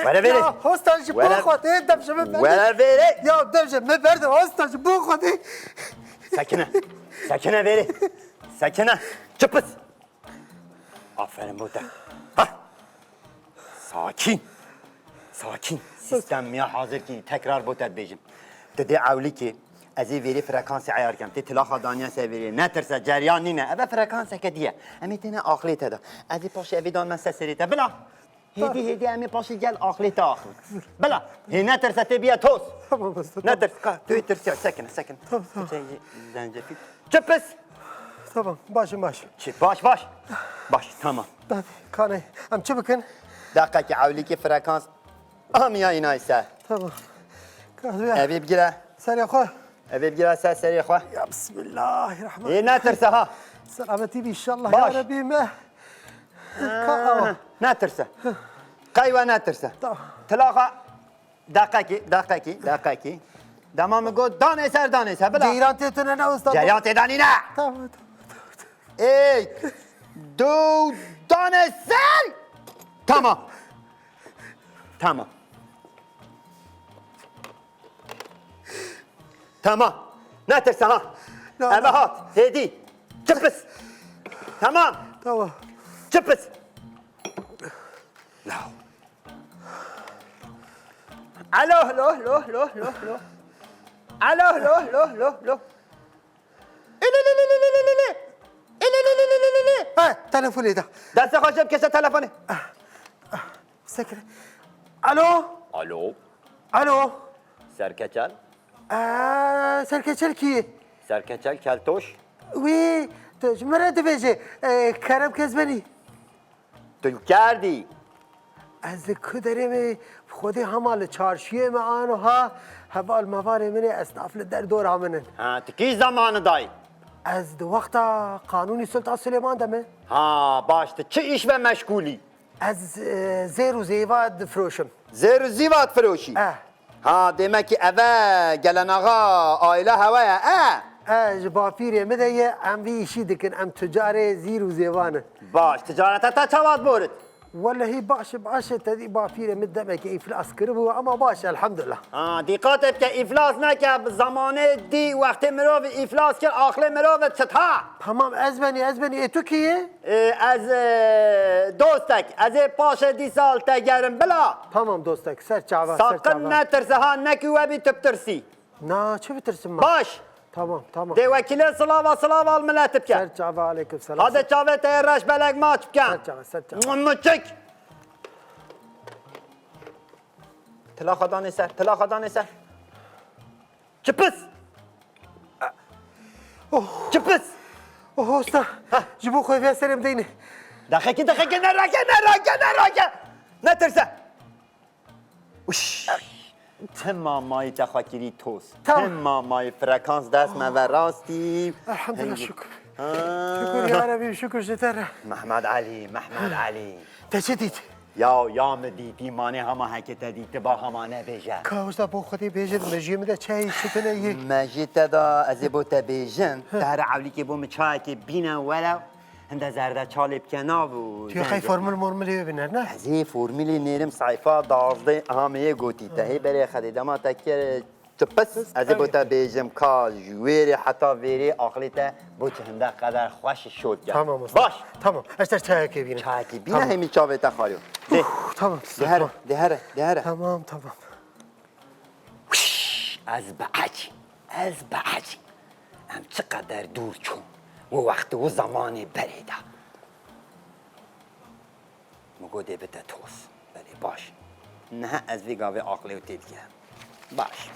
ولا يا فيري استاذ بو خدي دمش من ولا فيري يا دمش من برد استاذ بو خدي ساكنة ساكنة فيري ساكنة çöpüz aferin bu da ha sakin sakin sistemiye hazır ki tekrar bu tedbicim dedi avli ki ازی ویری فرکانس عیار کم تی تلاخ دانیا سویری نترسه جریان نینه اما فرکانس کدیه امی تینه آخلی تدا ازی پاشی اویدان من سریته بلا هدی امی پاشی گل آخلی تا آخلی بلا هی نترسه تی بیا توس tamam usta نترس توی ترسیا سکن سکن زنجفیل çöpüz tamam başım baş باش باش باش tamam hadi kanay am çabukun دقیقه که اولی که فرکانس آمیا اینا ایسه tamam kahve اوی بگیره sen yakala اوی بگیره سه سری خواه ya bismillahirrahmanirrahim ای نترسه ها سلامتی inşallah Baş. ya Rabbi me ka نترسه قیوه نترسه tamam تلاقه دقیقه کی دمام گو دانه سر بلا ceyran tetene ne usta جریان تدانی نه tamam ای دو دانه سر تمام تمام تمام نترسه ها لا. اما هات هدی çöpüz tamam tamam çöpüz لا الو لو لو لو لو لو الو لو لو لو لو ha telefon eda دست خوشم کشه تلفنه sakın alo الو alo سرکچل serkeçel ki سرکچل کلتوش وی تو مرا دبیجه کرم کزبنی تو کردی از کدرم خودی همال چارشیه ما آنها حوال موار من اسناف در دور همنن ها تکی زمان دای از دو وقت قانونی سلطان سلیمان دمه ها باش تو چه ایش و مشغولی از زیر و زیواد فروشم زیر و زیوات فروشی ها demek ki eve gelen ağa aile havaya از بافیره مده ام وی işi dikin ام تجار زیر و زیوانه باش ticarete ta çavat borut والله هي باش تدي بافيره مده که iflas کربو اما باش الحمدلله ها دقت اب که iflas نکه زمانه دی وقتی مرو iflas که آخر مرو چتا tamam ezbeni تو کیه از دوستک از پاش دی سال تگرم بلا tamam dostak ser çava ساقن نترسه ها نکیو بی تبترسی na çı bitirsin ma باش tamam دی وکیل سلاو الملت بکن ser çava aleyküm selam هذا چاوه تیرش بلگ ماچ بکن ser çava مچک تلا خدانه سر چپس چپس oh usta jibo koy veserim deyni دقیقی نراکه نترسه وش تمامای تخاکیری توس تمامای فرکانس دست من و راستی الحمدلله şükür şükür ya Rabbi şükür yeter محمد علی تجدید یا مدی مانه همه حکت دیت با همه نبیجه که usta bu خودی بیجد مجیم ده çay şütene ye مجید دا از بو تبیجن در عولی که بو مچای که بینه ولو هنده زرده چالب کنه و توی خیلی فرمولی ببینر نه از این فرمیلی نیرم صحیفه دازده همه گوتی تهی برای خدیده ما تکر چپس از بو تبیجم کاز جویری حتی ویری آخلی تا بو چه هنده قدر خوش شد کرد tamam usta باش tamam اشتر çay که بینه چای که بینه همی چاوه تا خالیو tamam دهره tamam از بعجی هم چقدر دور چون و وقت و زمان بریده مگو ده بده توس بله باش نه از ویگاوه عقلی و تید که باش